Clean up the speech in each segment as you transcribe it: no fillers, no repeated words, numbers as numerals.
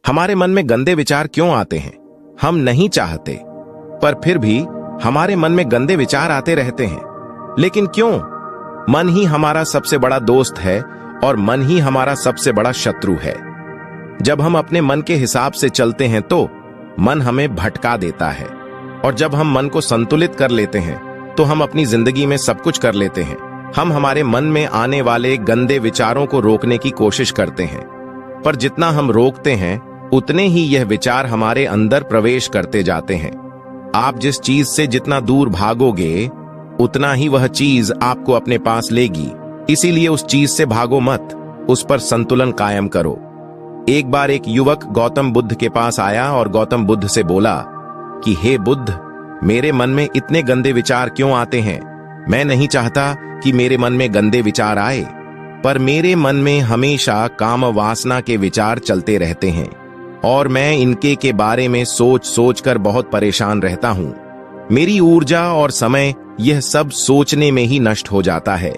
हमारे मन में गंदे विचार क्यों आते हैं? हम नहीं चाहते, पर फिर भी हमारे मन में गंदे विचार आते रहते हैं। लेकिन क्यों? मन ही हमारा सबसे बड़ा दोस्त है और मन ही हमारा सबसे बड़ा शत्रु है। जब हम अपने मन के हिसाब से चलते हैं तो मन हमें भटका देता है, और जब हम मन को संतुलित कर लेते हैं तो हम अपनी जिंदगी में सब कुछ कर लेते हैं। हम हमारे मन में आने वाले गंदे विचारों को रोकने की कोशिश करते हैं, पर जितना हम रोकते हैं उतने ही यह विचार हमारे अंदर प्रवेश करते जाते हैं। आप जिस चीज से जितना दूर भागोगे उतना ही वह चीज आपको अपने पास लेगी। इसीलिए उस चीज से भागो मत, उस पर संतुलन कायम करो। एक बार एक युवक गौतम बुद्ध के पास आया और गौतम बुद्ध से बोला कि हे बुद्ध, मेरे मन में इतने गंदे विचार क्यों आते हैं? मैं नहीं चाहता कि मेरे मन में गंदे विचार आए, पर मेरे मन में हमेशा काम वासना के विचार चलते रहते हैं और मैं इनके के बारे में सोच सोच कर बहुत परेशान रहता हूँ। मेरी ऊर्जा और समय यह सब सोचने में ही नष्ट हो जाता है,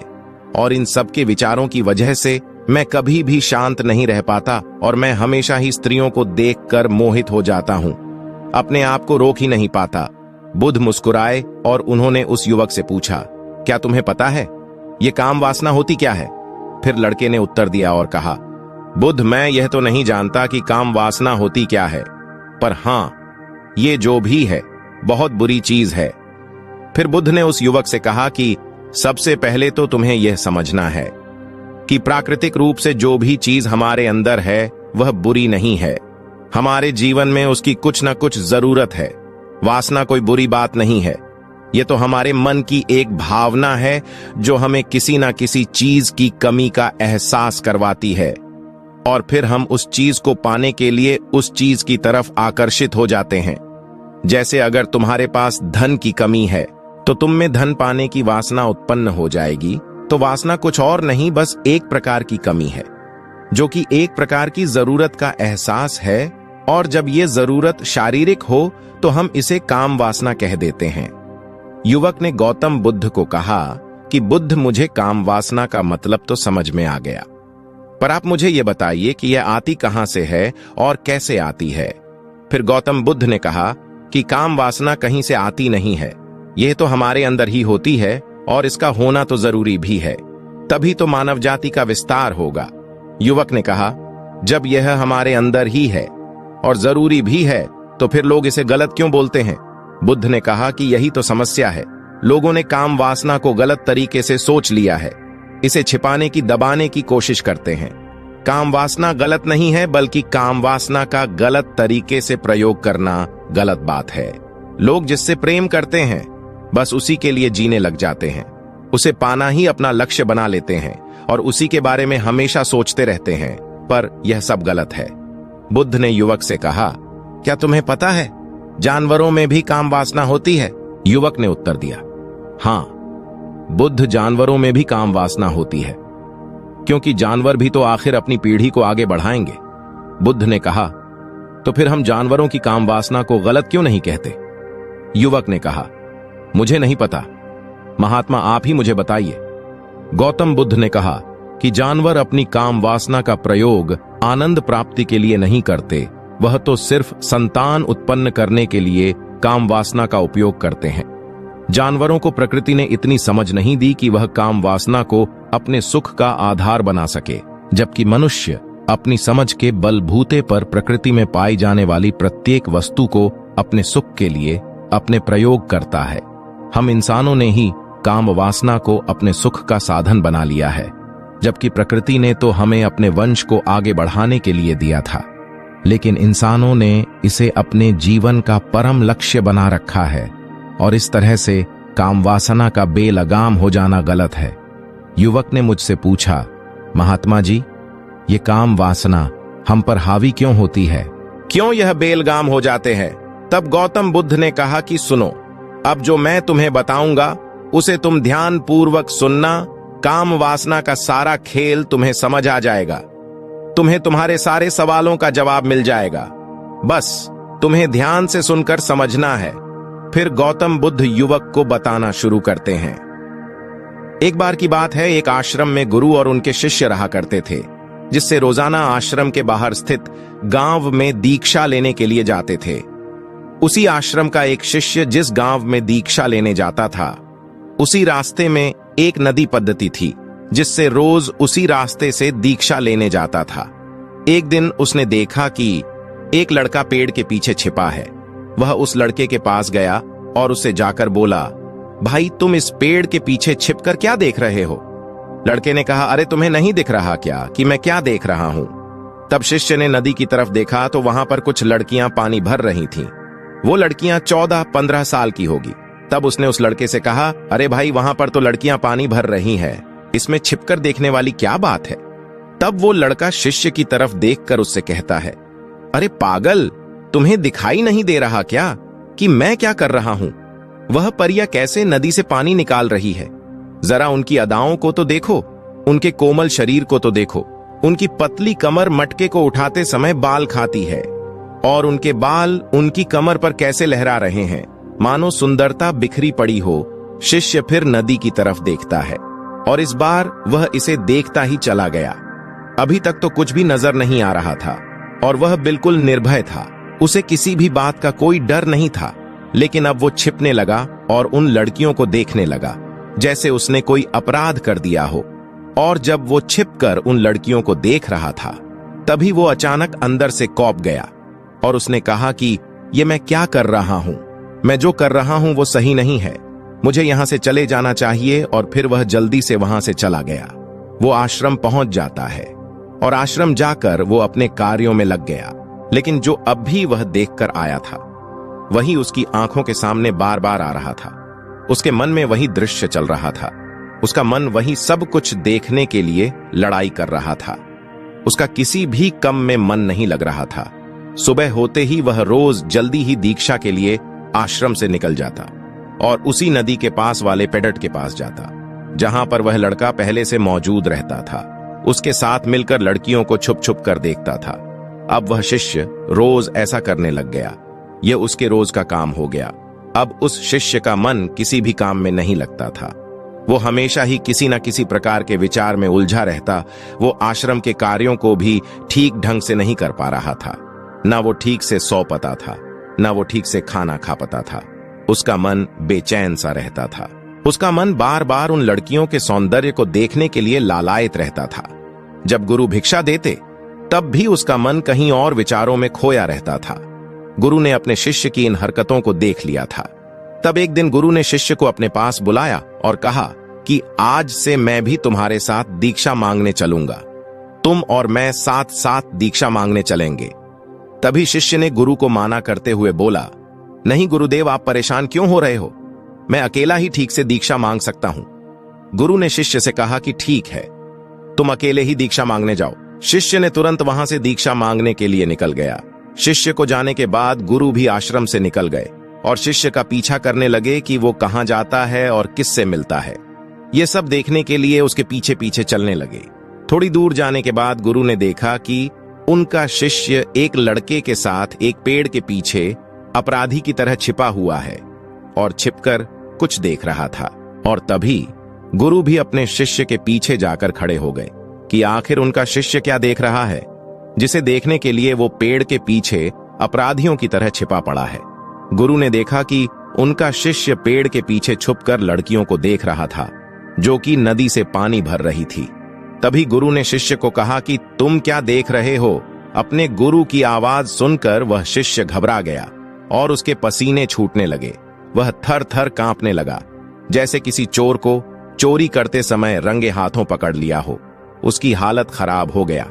और इन सब के विचारों की वजह से मैं कभी भी शांत नहीं रह पाता और मैं हमेशा ही स्त्रियों को देखकर मोहित हो जाता हूँ, अपने आप को रोक ही नहीं पाता। बुद्ध मुस्कुराए और उन्होंने उस युवक से पूछा, क्या तुम्हें पता है ये काम वासना होती क्या है? फिर लड़के ने उत्तर दिया और कहा, बुद्ध, मैं यह तो नहीं जानता कि काम वासना होती क्या है, पर हां, ये जो भी है बहुत बुरी चीज है। फिर बुद्ध ने उस युवक से कहा कि सबसे पहले तो तुम्हें यह समझना है कि प्राकृतिक रूप से जो भी चीज हमारे अंदर है वह बुरी नहीं है। हमारे जीवन में उसकी कुछ न कुछ जरूरत है। वासना कोई बुरी बात नहीं है, ये तो हमारे मन की एक भावना है जो हमें किसी न किसी चीज की कमी का एहसास करवाती है, और फिर हम उस चीज को पाने के लिए उस चीज की तरफ आकर्षित हो जाते हैं। जैसे अगर तुम्हारे पास धन की कमी है तो तुम में धन पाने की वासना उत्पन्न हो जाएगी। तो वासना कुछ और नहीं, बस एक प्रकार की कमी है, जो कि एक प्रकार की जरूरत का एहसास है, और जब ये जरूरत शारीरिक हो तो हम इसे काम वासना कह देते हैं। युवक ने गौतम बुद्ध को कहा कि बुद्ध, मुझे काम वासना का मतलब तो समझ में आ गया, पर आप मुझे यह बताइए कि यह आती कहां से है और कैसे आती है। फिर गौतम बुद्ध ने कहा कि काम वासना कहीं से आती नहीं है, यह तो हमारे अंदर ही होती है, और इसका होना तो जरूरी भी है, तभी तो मानव जाति का विस्तार होगा। युवक ने कहा, जब यह हमारे अंदर ही है और जरूरी भी है तो फिर लोग इसे गलत क्यों बोलते हैं? बुद्ध ने कहा कि यही तो समस्या है, लोगों ने काम वासना को गलत तरीके से सोच लिया है, इसे छिपाने की, दबाने की कोशिश करते हैं। काम वासना गलत नहीं है, बल्कि काम वासना का गलत तरीके से प्रयोग करना गलत बात है। लोग जिससे प्रेम करते हैं बस उसी के लिए जीने लग जाते हैं, उसे पाना ही अपना लक्ष्य बना लेते हैं और उसी के बारे में हमेशा सोचते रहते हैं, पर यह सब गलत है। बुद्ध ने युवक से कहा, क्या तुम्हें पता है जानवरों में भी काम वासना होती है? युवक ने उत्तर दिया, हां बुद्ध, जानवरों में भी काम वासना होती है, क्योंकि जानवर भी तो आखिर अपनी पीढ़ी को आगे बढ़ाएंगे। बुद्ध ने कहा, तो फिर हम जानवरों की काम वासना को गलत क्यों नहीं कहते? युवक ने कहा, मुझे नहीं पता, महात्मा आप ही मुझे बताइए। गौतम बुद्ध ने कहा कि जानवर अपनी काम वासना का प्रयोग आनंद प्राप्ति के लिए नहीं करते, वह तो सिर्फ संतान उत्पन्न करने के लिए काम वासना का उपयोग करते हैं। जानवरों को प्रकृति ने इतनी समझ नहीं दी कि वह काम वासना को अपने सुख का आधार बना सके, जबकि मनुष्य अपनी समझ के बलबूते पर प्रकृति में पाई जाने वाली प्रत्येक वस्तु को अपने सुख के लिए अपने प्रयोग करता है। हम इंसानों ने ही काम वासना को अपने सुख का साधन बना लिया है, जबकि प्रकृति ने तो हमें अपने वंश को आगे बढ़ाने के लिए दिया था, लेकिन इंसानों ने इसे अपने जीवन का परम लक्ष्य बना रखा है, और इस तरह से काम वासना का बेलगाम हो जाना गलत है। युवक ने मुझसे पूछा, महात्मा जी, ये काम वासना हम पर हावी क्यों होती है? क्यों यह बेलगाम हो जाते हैं? तब गौतम बुद्ध ने कहा कि सुनो, अब जो मैं तुम्हें बताऊंगा उसे तुम ध्यान पूर्वक सुनना। काम वासना का सारा खेल तुम्हें समझ आ जाएगा, तुम्हें तुम्हारे सारे सवालों का जवाब मिल जाएगा, बस तुम्हें ध्यान से सुनकर समझना है। फिर गौतम बुद्ध युवक को बताना शुरू करते हैं। एक बार की बात है, एक आश्रम में गुरु और उनके शिष्य रहा करते थे। जिससे रोजाना आश्रम के बाहर स्थित गांव में दीक्षा लेने के लिए जाते थे। उसी आश्रम का एक शिष्य जिस गांव में दीक्षा लेने जाता था, उसी रास्ते में एक नदी पद्धति थी, जिससे रोज उसी रास्ते से दीक्षा लेने जाता था। एक दिन उसने देखा कि एक लड़का पेड़ के पीछे छिपा है। वह उस लड़के के पास गया और उससे जाकर बोला, भाई तुम इस पेड़ के पीछे छिपकर क्या देख रहे हो? लड़के ने कहा, अरे तुम्हें नहीं दिख रहा क्या कि मैं क्या देख रहा हूं? तब शिष्य ने नदी की तरफ देखा तो वहां पर कुछ लड़कियां पानी भर रही थीं। वो लड़कियां 14-15 साल की होगी। तब उसने उस लड़के से कहा, अरे भाई वहां पर तो लड़कियां पानी भर रही हैं, इसमें छिपकर देखने वाली क्या बात है? तब वो लड़का शिष्य की तरफ देखकर उससे कहता है, अरे पागल, तुम्हें दिखाई नहीं दे रहा क्या कि मैं क्या कर रहा हूं? वह परियां कैसे नदी से पानी निकाल रही है? जरा उनकी अदाओं को तो देखो, उनके कोमल शरीर को तो देखो। उनकी पतली कमर मटके को उठाते समय बाल खाती है और उनके बाल उनकी कमर पर कैसे लहरा रहे हैं, मानो सुंदरता बिखरी पड़ी हो। शिष्य फिर नदी की तरफ देखता है और इस बार वह इसे देखता ही चला गया। अभी तक तो कुछ भी नजर नहीं आ रहा था और वह बिल्कुल निर्भय था। उसे किसी भी बात का कोई डर नहीं था। लेकिन अब वो छिपने लगा और उन लड़कियों को देखने लगा जैसे उसने कोई अपराध कर दिया हो। और जब वो छिपकर उन लड़कियों को देख रहा था, तभी वो अचानक अंदर से कौंप गया और उसने कहा कि ये मैं क्या कर रहा हूं? मैं जो कर रहा हूं वो सही नहीं है, मुझे यहां से चले जाना चाहिए। और फिर वह जल्दी से वहां से चला गया। वो आश्रम पहुंच जाता है और आश्रम जाकर वो अपने कार्यों में लग गया। लेकिन जो अब भी वह देखकर आया था, वही उसकी आंखों के सामने बार बार आ रहा था। उसके मन में वही दृश्य चल रहा था। उसका मन वही सब कुछ देखने के लिए लड़ाई कर रहा था। उसका किसी भी काम में मन नहीं लग रहा था। सुबह होते ही वह रोज जल्दी ही दीक्षा के लिए आश्रम से निकल जाता और उसी नदी के पास वाले पेड़ट के पास जाता, जहां पर वह लड़का पहले से मौजूद रहता था। उसके साथ मिलकर लड़कियों को छुप छुप कर देखता था। अब वह शिष्य रोज ऐसा करने लग गया। यह उसके रोज का काम हो गया। अब उस शिष्य का मन किसी भी काम में नहीं लगता था। वो हमेशा ही किसी न किसी प्रकार के विचार में उलझा रहता। वो आश्रम के कार्यों को भी ठीक ढंग से नहीं कर पा रहा था। ना वो ठीक से सो पाता था, ना वो ठीक से खाना खा पाता था। उसका मन बेचैन सा रहता था। उसका मन बार बार उन लड़कियों के सौंदर्य को देखने के लिए लालायित रहता था। जब गुरु भिक्षा देते, तब भी उसका मन कहीं और विचारों में खोया रहता था। गुरु ने अपने शिष्य की इन हरकतों को देख लिया था। तब एक दिन गुरु ने शिष्य को अपने पास बुलाया और कहा कि आज से मैं भी तुम्हारे साथ दीक्षा मांगने चलूंगा। तुम और मैं साथ साथ दीक्षा मांगने चलेंगे। तभी शिष्य ने गुरु को माना करते हुए बोला, नहीं गुरुदेव, आप परेशान क्यों हो रहे हो? मैं अकेला ही ठीक से दीक्षा मांग सकता हूं। गुरु ने शिष्य से कहा कि ठीक है, तुम अकेले ही दीक्षा मांगने जाओ। शिष्य ने तुरंत वहां से दीक्षा मांगने के लिए निकल गया। शिष्य को जाने के बाद गुरु भी आश्रम से निकल गए और शिष्य का पीछा करने लगे कि वो कहां जाता है और किससे मिलता है। ये सब देखने के लिए उसके पीछे पीछे चलने लगे। थोड़ी दूर जाने के बाद गुरु ने देखा कि उनका शिष्य एक लड़के के साथ एक पेड़ के पीछे अपराधी की तरह छिपा हुआ है और छिपकर कुछ देख रहा था। और तभी गुरु भी अपने शिष्य के पीछे जाकर खड़े हो गए कि आखिर उनका शिष्य क्या देख रहा है, जिसे देखने के लिए वो पेड़ के पीछे अपराधियों की तरह छिपा पड़ा है। गुरु ने देखा कि उनका शिष्य पेड़ के पीछे छुपकर लड़कियों को देख रहा था, जो कि नदी से पानी भर रही थी। तभी गुरु ने शिष्य को कहा कि तुम क्या देख रहे हो? अपने गुरु की आवाज सुनकर वह शिष्य घबरा गया और उसके पसीने छूटने लगे। वह थर थर कांपने लगा, जैसे किसी चोर को चोरी करते समय रंगे हाथों पकड़ लिया हो। उसकी हालत खराब हो गया।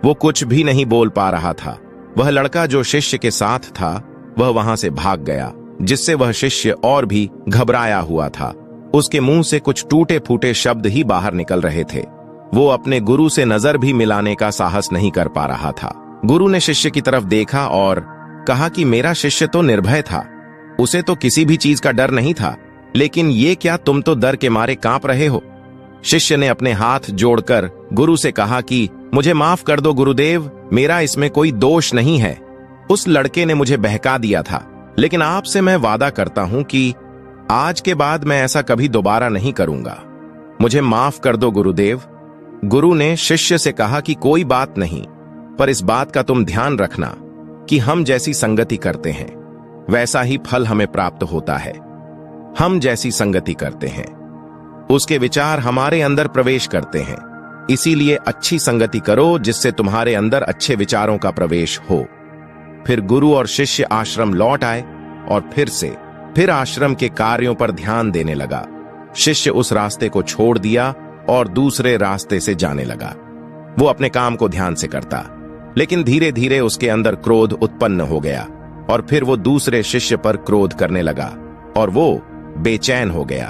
वो कुछ भी नहीं बोल पा रहा था। वह लड़का जो शिष्य के साथ था, वह वहां से भाग गया, जिससे वह शिष्य और भी घबराया हुआ था। उसके मुंह से कुछ टूटे फूटे शब्द ही बाहर निकल रहे थे। वो अपने गुरु से नजर भी मिलाने का साहस नहीं कर पा रहा था। गुरु ने शिष्य की तरफ देखा और कहा कि मेरा शिष्य तो निर्भय था, उसे तो किसी भी चीज का डर नहीं था, लेकिन ये क्या तुम तो डर के मारे कांप रहे हो? शिष्य ने अपने हाथ जोड़कर गुरु से कहा कि मुझे माफ कर दो गुरुदेव, मेरा इसमें कोई दोष नहीं है। उस लड़के ने मुझे बहका दिया था, लेकिन आपसे मैं वादा करता हूं कि आज के बाद मैं ऐसा कभी दोबारा नहीं करूंगा। मुझे माफ कर दो गुरुदेव। गुरु ने शिष्य से कहा कि कोई बात नहीं, पर इस बात का तुम ध्यान रखना कि हम जैसी संगति करते हैं वैसा ही फल हमें प्राप्त होता है। हम जैसी संगति करते हैं उसके विचार हमारे अंदर प्रवेश करते हैं, इसीलिए अच्छी संगति करो जिससे तुम्हारे अंदर अच्छे विचारों का प्रवेश हो। फिर गुरु और शिष्य आश्रम लौट आए और फिर आश्रम के कार्यों पर ध्यान देने लगा। शिष्य उस रास्ते को छोड़ दिया और दूसरे रास्ते से जाने लगा। वो अपने काम को ध्यान से करता, लेकिन धीरे धीरे उसके अंदर क्रोध उत्पन्न हो गया और फिर वो दूसरे शिष्य पर क्रोध करने लगा और वो बेचैन हो गया।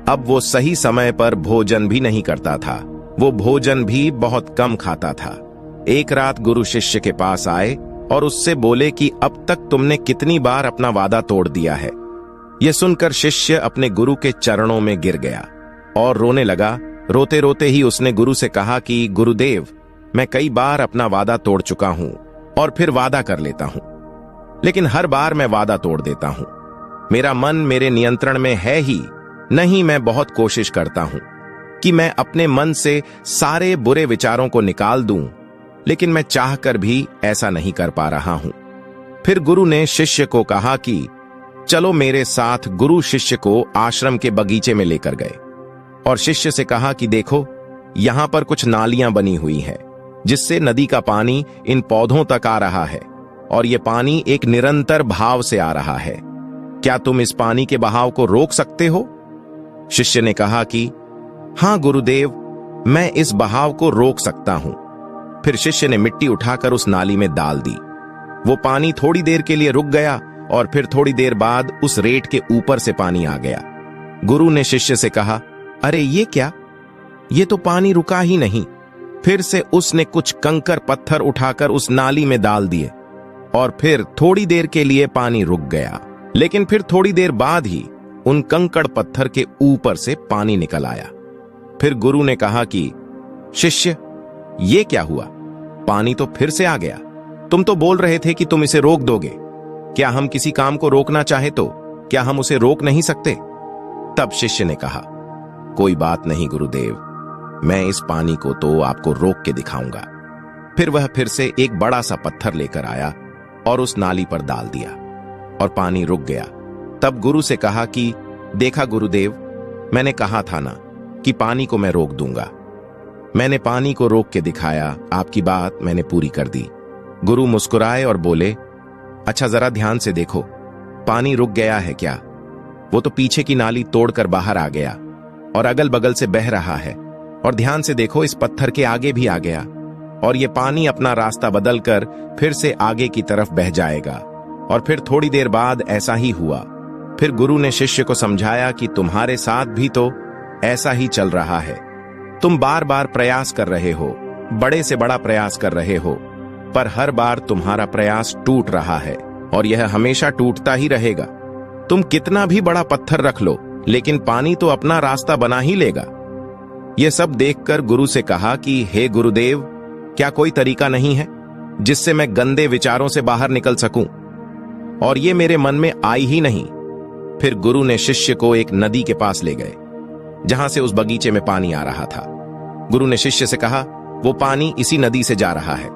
अब वो सही समय पर भोजन भी नहीं करता था, वो भोजन भी बहुत कम खाता था। एक रात गुरु शिष्य के पास आए और उससे बोले कि अब तक तुमने कितनी बार अपना वादा तोड़ दिया है। यह सुनकर शिष्य अपने गुरु के चरणों में गिर गया और रोने लगा। रोते रोते ही उसने गुरु से कहा कि गुरुदेव, मैं कई बार अपना वादा तोड़ चुका हूं और फिर वादा कर लेता हूं, लेकिन हर बार मैं वादा तोड़ देता हूं। मेरा मन मेरे नियंत्रण में है ही नहीं। मैं बहुत कोशिश करता हूं कि मैं अपने मन से सारे बुरे विचारों को निकाल दूं, लेकिन मैं चाहकर भी ऐसा नहीं कर पा रहा हूं। फिर गुरु ने शिष्य को कहा कि चलो मेरे साथ। गुरु शिष्य को आश्रम के बगीचे में लेकर गए और शिष्य से कहा कि देखो, यहां पर कुछ नालियां बनी हुई हैं जिससे नदी का पानी इन पौधों तक आ रहा है और यह पानी एक निरंतर भाव से आ रहा है। क्या तुम इस पानी के बहाव को रोक सकते हो? शिष्य ने कहा कि हां गुरुदेव, मैं इस बहाव को रोक सकता हूं। फिर शिष्य ने मिट्टी उठाकर उस नाली में डाल दी। वो पानी थोड़ी देर के लिए रुक गया और फिर थोड़ी देर बाद उस रेत के ऊपर से पानी आ गया। गुरु ने शिष्य से कहा, अरे ये क्या, ये तो पानी रुका ही नहीं। फिर से उसने कुछ कंकर पत्थर उठाकर उस नाली में डाल दिए और फिर थोड़ी देर के लिए पानी रुक गया, लेकिन फिर थोड़ी देर बाद ही उन कंकड़ पत्थर के ऊपर से पानी निकल आया। फिर गुरु ने कहा कि शिष्य, ये क्या हुआ? पानी तो फिर से आ गया। तुम तो बोल रहे थे कि तुम इसे रोक दोगे। क्या हम किसी काम को रोकना चाहे तो क्या हम उसे रोक नहीं सकते? तब शिष्य ने कहा, कोई बात नहीं गुरुदेव, मैं इस पानी को तो आपको रोक के दिखाऊंगा। फिर वह फिर से एक बड़ा सा पत्थर लेकर आया और उस नाली पर डाल दिया और पानी रुक गया। तब गुरु से कहा कि देखा गुरुदेव, मैंने कहा था ना कि पानी को मैं रोक दूंगा। मैंने पानी को रोक के दिखाया, आपकी बात मैंने पूरी कर दी। गुरु मुस्कुराए और बोले, अच्छा जरा ध्यान से देखो, पानी रुक गया है क्या? वो तो पीछे की नाली तोड़कर बाहर आ गया और अगल बगल से बह रहा है। और ध्यान से देखो, इस पत्थर के आगे भी आ गया और ये पानी अपना रास्ता बदलकर फिर से आगे की तरफ बह जाएगा। और फिर थोड़ी देर बाद ऐसा ही हुआ। फिर गुरु ने शिष्य को समझाया कि तुम्हारे साथ भी तो ऐसा ही चल रहा है। तुम बार बार प्रयास कर रहे हो, बड़े से बड़ा प्रयास कर रहे हो, पर हर बार तुम्हारा प्रयास टूट रहा है और यह हमेशा टूटता ही रहेगा। तुम कितना भी बड़ा पत्थर रख लो, लेकिन पानी तो अपना रास्ता बना ही लेगा। यह सब देखकर गुरु से कहा कि हे गुरुदेव, क्या कोई तरीका नहीं है जिससे मैं गंदे विचारों से बाहर निकल सकूं? और ये मेरे मन में आई ही नहीं। फिर गुरु ने शिष्य को एक नदी के पास ले गए जहां से उस बगीचे में पानी आ रहा था। गुरु ने शिष्य से कहा, वो पानी इसी नदी से जा रहा है।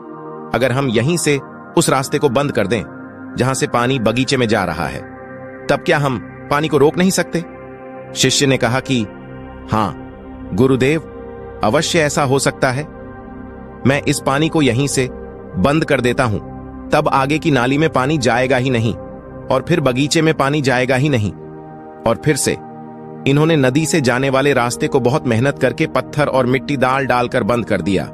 अगर हम यहीं से उस रास्ते को बंद कर दें जहां से पानी बगीचे में जा रहा है, तब क्या हम पानी को रोक नहीं सकते? शिष्य ने कहा कि हां गुरुदेव, अवश्य ऐसा हो सकता है। मैं इस पानी को यहीं से बंद कर देता हूं, तब आगे की नाली में पानी जाएगा ही नहीं और फिर बगीचे में पानी जाएगा ही नहीं। और फिर से इन्होंने नदी से जाने वाले रास्ते को बहुत मेहनत करके पत्थर और मिट्टी डालकर बंद कर दिया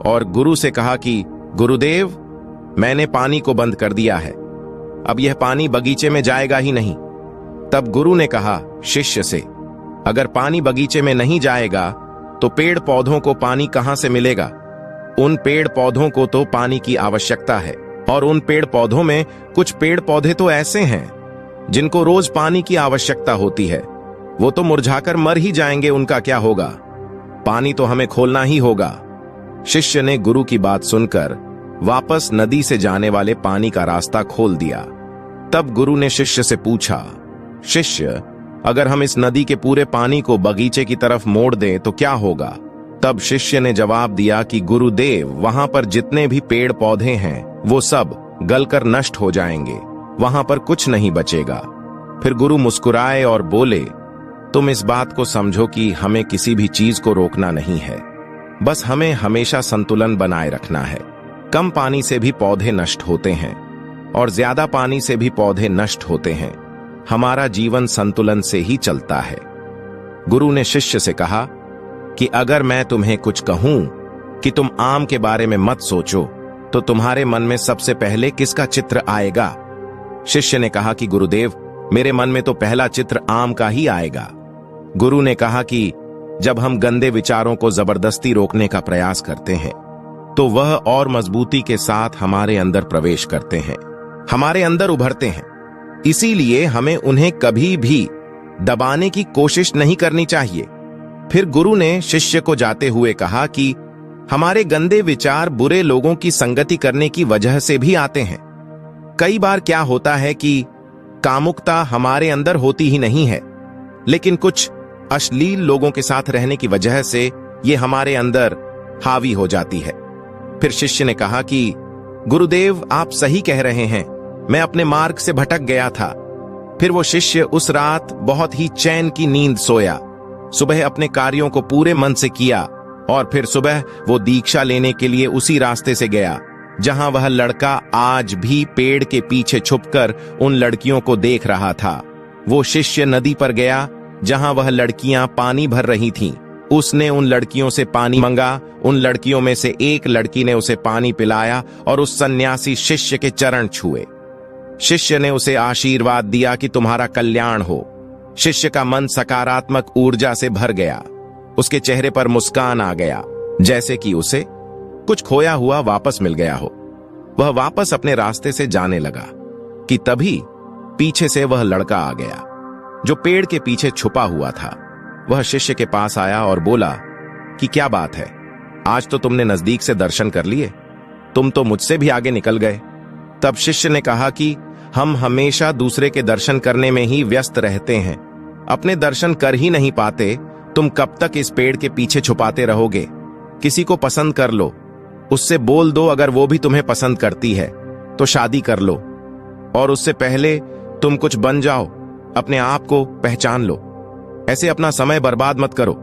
और गुरु से कहा कि गुरुदेव, मैंने पानी को बंद कर दिया है, अब यह पानी बगीचे में जाएगा ही नहीं। तब गुरु ने कहा शिष्य से, अगर पानी बगीचे में नहीं जाएगा तो पेड़ पौधों को पानी कहां से मिलेगा? उन पेड़ पौधों को तो पानी की आवश्यकता है और उन पेड़ पौधों में कुछ पेड़ पौधे तो ऐसे हैं जिनको रोज पानी की आवश्यकता होती है। वो तो मुरझाकर मर ही जाएंगे, उनका क्या होगा? पानी तो हमें खोलना ही होगा। शिष्य ने गुरु की बात सुनकर वापस नदी से जाने वाले पानी का रास्ता खोल दिया। तब गुरु ने शिष्य से पूछा, शिष्य, अगर हम इस नदी के पूरे पानी को बगीचे की तरफ मोड़ दें तो क्या होगा? तब शिष्य ने जवाब दिया कि गुरुदेव, वहां पर जितने भी पेड़ पौधे हैं वो सब गलकर नष्ट हो जाएंगे, वहां पर कुछ नहीं बचेगा। फिर गुरु मुस्कुराए और बोले, तुम इस बात को समझो कि हमें किसी भी चीज को रोकना नहीं है, बस हमें हमेशा संतुलन बनाए रखना है। कम पानी से भी पौधे नष्ट होते हैं और ज्यादा पानी से भी पौधे नष्ट होते हैं। हमारा जीवन संतुलन से ही चलता है। गुरु ने शिष्य से कहा कि अगर मैं तुम्हें कुछ कहूं कि तुम आम के बारे में मत सोचो, तो तुम्हारे मन में सबसे पहले किसका चित्र आएगा? शिष्य ने कहा कि गुरुदेव, मेरे मन में तो पहला चित्र आम का ही आएगा। गुरु ने कहा कि जब हम गंदे विचारों को जबरदस्ती रोकने का प्रयास करते हैं तो वह और मजबूती के साथ हमारे अंदर प्रवेश करते हैं, हमारे अंदर उभरते हैं। इसीलिए हमें उन्हें कभी भी दबाने की कोशिश नहीं करनी चाहिए। फिर गुरु ने शिष्य को जाते हुए कहा कि हमारे गंदे विचार बुरे लोगों की संगति करने की वजह से भी आते हैं। कई बार क्या होता है कि कामुकता हमारे अंदर होती ही नहीं है, लेकिन कुछ अश्लील लोगों के साथ रहने की वजह से ये हमारे अंदर हावी हो जाती है। फिर शिष्य ने कहा कि गुरुदेव, आप सही कह रहे हैं, मैं अपने मार्ग से भटक गया था। फिर वो शिष्य उस रात बहुत ही चैन की नींद सोया, सुबह अपने कार्यों को पूरे मन से किया और फिर सुबह वो दीक्षा लेने के लिए उसी रास्ते से गया जहां वह लड़का आज भी पेड़ के पीछे छुपकर उन लड़कियों को देख रहा था। वो शिष्य नदी पर गया जहां वह लड़कियां पानी भर रही थीं। उसने उन लड़कियों से पानी मांगा। उन लड़कियों में से एक लड़की ने उसे पानी पिलाया और उस सन्यासी शिष्य के चरण छुए। शिष्य ने उसे आशीर्वाद दिया कि तुम्हारा कल्याण हो। शिष्य का मन सकारात्मक ऊर्जा से भर गया। उसके चेहरे पर मुस्कान आ गया, जैसे कि उसे कुछ खोया हुआ वापस मिल गया हो। वह वापस अपने रास्ते से जाने लगा कि तभी पीछे से वह लड़का आ गया जो पेड़ के पीछे छुपा हुआ था। वह शिष्य के पास आया और बोला कि क्या बात है, आज तो तुमने नजदीक से दर्शन कर लिए, तुम तो मुझसे भी आगे निकल गए। तब शिष्य ने कहा कि हम हमेशा दूसरे के दर्शन करने में ही व्यस्त रहते हैं, अपने दर्शन कर ही नहीं पाते। तुम कब तक इस पेड़ के पीछे छुपाते रहोगे? किसी को पसंद कर लो, उससे बोल दो, अगर वो भी तुम्हें पसंद करती है तो शादी कर लो, और उससे पहले तुम कुछ बन जाओ, अपने आप को पहचान लो। ऐसे अपना समय बर्बाद मत करो।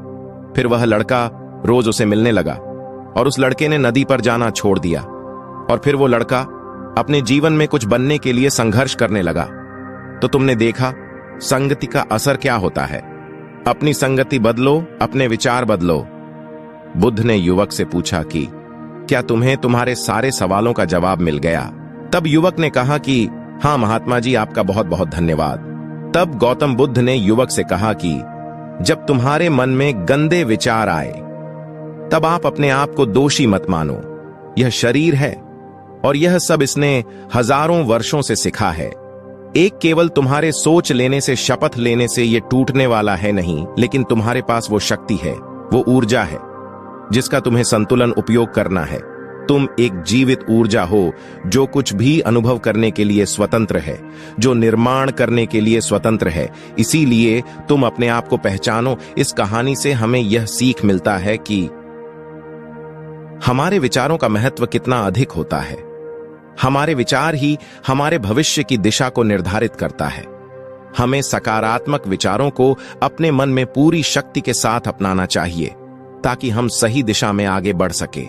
फिर वह लड़का रोज उसे मिलने लगा और उस लड़के ने नदी पर जाना छोड़ दिया। और फिर वो लड़का अपने जीवन में कुछ बनने के लिए संघर्ष करने लगा। तो तुमने देखा संगति का असर क्या होता है। अपनी संगति बदलो, अपने विचार बदलो। बुद्ध ने युवक से पूछा कि क्या तुम्हें तुम्हारे सारे सवालों का जवाब मिल गया? तब युवक ने कहा कि हाँ महात्मा जी, आपका बहुत बहुत धन्यवाद। तब गौतम बुद्ध ने युवक से कहा कि जब तुम्हारे मन में गंदे विचार आए तब आप अपने आप को दोषी मत मानो। यह शरीर है और यह सब इसने हजारों वर्षों से सिखा है। एक केवल तुम्हारे सोच लेने से, शपथ लेने से ये टूटने वाला है नहीं, लेकिन तुम्हारे पास वो शक्ति है, वो ऊर्जा है जिसका तुम्हें संतुलन उपयोग करना है। तुम एक जीवित ऊर्जा हो जो कुछ भी अनुभव करने के लिए स्वतंत्र है, जो निर्माण करने के लिए स्वतंत्र है। इसीलिए तुम अपने आप को पहचानो। इस कहानी से हमें यह सीख मिलता है कि हमारे विचारों का महत्व कितना अधिक होता है। हमारे विचार ही हमारे भविष्य की दिशा को निर्धारित करता है। हमें सकारात्मक विचारों को अपने मन में पूरी शक्ति के साथ अपनाना चाहिए ताकि हम सही दिशा में आगे बढ़ सके।